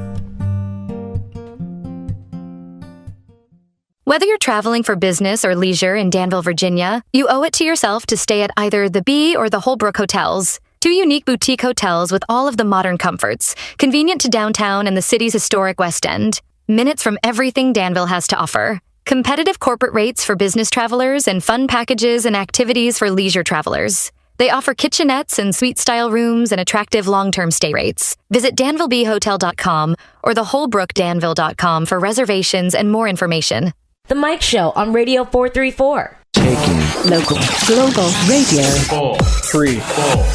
Whether you're traveling for business or leisure in Danville, Virginia, you owe it to yourself to stay at either the Bee or the Holbrook Hotels. 2 unique boutique hotels with all of the modern comforts, convenient to downtown and the city's historic West End. Minutes from everything Danville has to offer. Competitive corporate rates for business travelers and fun packages and activities for leisure travelers. They offer kitchenettes and suite-style rooms and attractive long-term stay rates. Visit DanvilleBeeHotel.com or theholbrookdanville.com for reservations and more information. The Mike Show on Radio 434. Taking local, global radio. 4, 3, 4.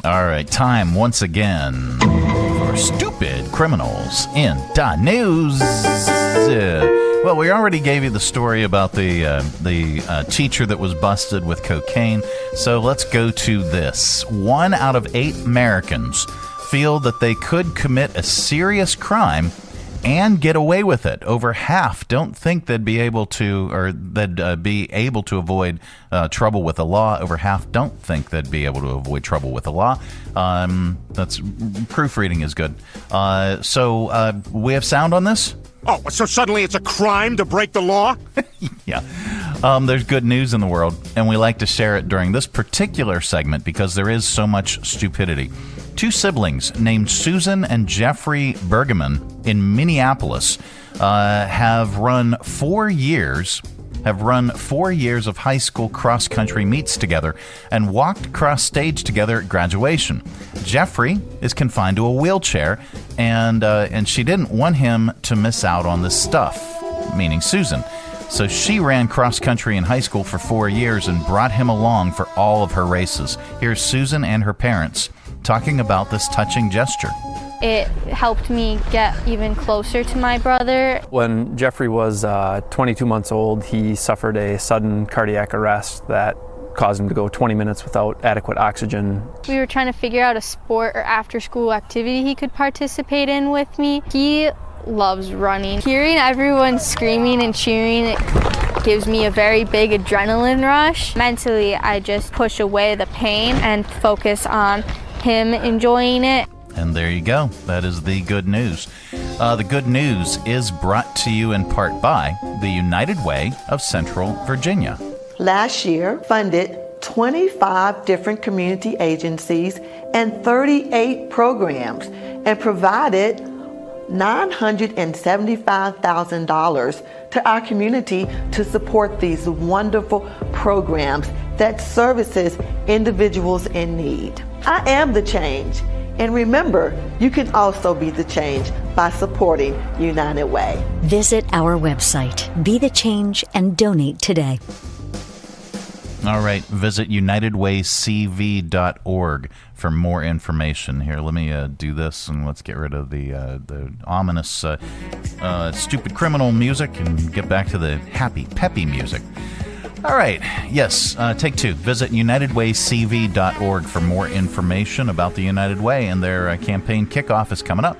All right, time once again for Stoopid Criminalz in News. Well, we already gave you the story about the teacher that was busted with cocaine, so let's go to this. 1 out of 8 Americans feel that they could commit a serious crime and get away with it. Over half don't think they'd be able to, or they'd be able to avoid trouble with the law. Over half don't think they'd be able to avoid trouble with the law. That's proofreading is good. So we have sound on this? Oh, so suddenly it's a crime to break the law? Yeah. There's good news in the world, and we like to share it during this particular segment because there is so much stupidity. 2 siblings named Susan and Jeffrey Bergman in Minneapolis have run 4 years of high school cross-country meets together and walked across stage together at graduation. Jeffrey is confined to a wheelchair, and she didn't want him to miss out on this stuff, meaning Susan. So she ran cross-country in high school for 4 years and brought him along for all of her races. Here's Susan and her parents talking about this touching gesture. It helped me get even closer to my brother. When Jeffrey was 22 months old, he suffered a sudden cardiac arrest that caused him to go 20 minutes without adequate oxygen. We were trying to figure out a sport or after-school activity he could participate in with me. He loves running. Hearing everyone screaming and cheering, it gives me a very big adrenaline rush. Mentally, I just push away the pain and focus on him enjoying it. And there you go. That is the good news. The good news is brought to you in part by the United Way of Central Virginia. Last year, funded 25 different community agencies and 38 programs and provided $975,000 to our community to support these wonderful programs that services individuals in need. I am the change. And remember, you can also be the change by supporting United Way. Visit our website, Be the Change, and donate today. All right, visit unitedwaycv.org for more information. Here, let me do this, and let's get rid of the ominous, stupid criminal music and get back to the happy, peppy music. All right, yes, take two. Visit unitedwaycv.org for more information about the United Way, and their campaign kickoff is coming up.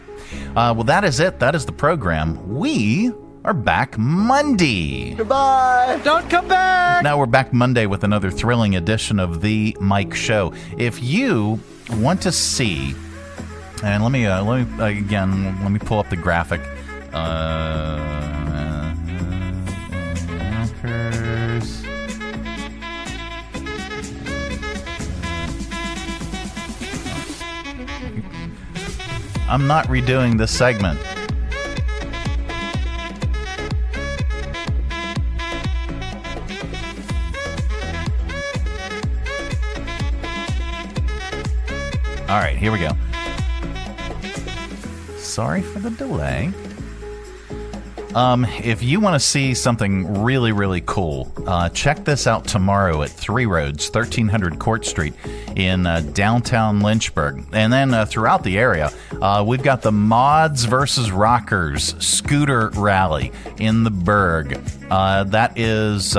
Well, that is it. That is the program. We are back Monday. Goodbye. Don't come back. Now we're back Monday with another thrilling edition of The Mike Show. If you want to see, and let me pull up the graphic. I'm not redoing this segment. All right, here we go. Sorry for the delay. If you want to see something really, really cool, check this out tomorrow at 3 Roads, 1300 Court Street in downtown Lynchburg. And then throughout the area, we've got the Mods versus Rockers Scooter Rally in the Berg. That is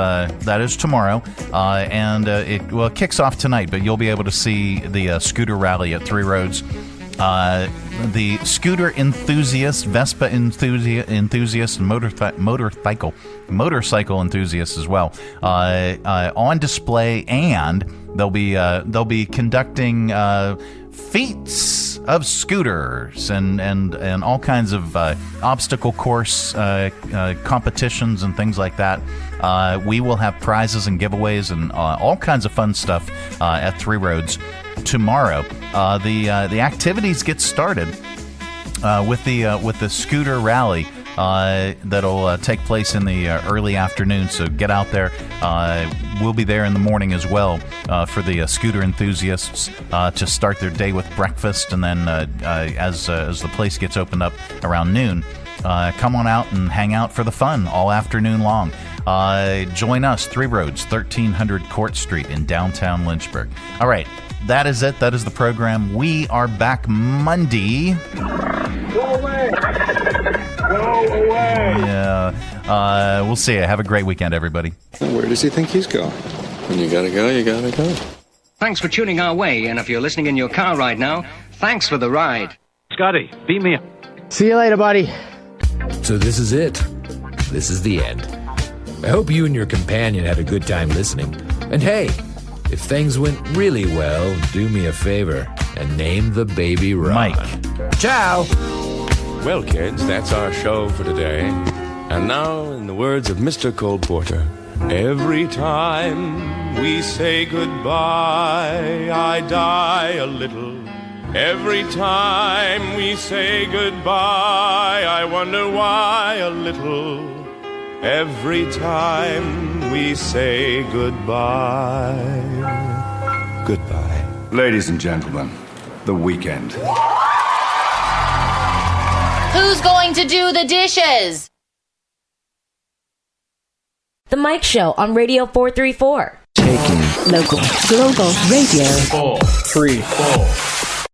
tomorrow, and it kicks off tonight, but you'll be able to see the scooter rally at 3 Roads. The scooter enthusiast, Vespa enthusiast, and motorcycle enthusiasts as well on display, and they'll be conducting feats of scooters and all kinds of obstacle course competitions and things like that. We will have prizes and giveaways and all kinds of fun stuff at 3 Roads tomorrow. The activities get started with the scooter rally that'll take place in the early afternoon. So get out there. We'll be there in the morning as well for the scooter enthusiasts to start their day with breakfast, and then as the place gets opened up around noon, come on out and hang out for the fun all afternoon long. Join us, 3 Roads, 1300 Court Street in downtown Lynchburg. All right. That is it. That is the program. We are back Monday. Go away. Go away. Yeah. We'll see you. Have a great weekend, everybody. Where does he think he's going? When you gotta go, you gotta go. Thanks for tuning our way, and if you're listening in your car right now, thanks for the ride. Scotty, beat me up. See you later, buddy. So this is it. This is the end. I hope you and your companion had a good time listening. And hey, if things went really well, do me a favor and name the baby Ron. Mike. Ciao. Well, kids, that's our show for today. And now, in the words of Mr. Cole Porter, every time we say goodbye, I die a little. Every time we say goodbye, I wonder why a little. Every time we say goodbye. Goodbye. Ladies and gentlemen, the weekend. Who's going to do the dishes? The Mike Show on Radio 434. Taking local, global radio. 4, 3, 4.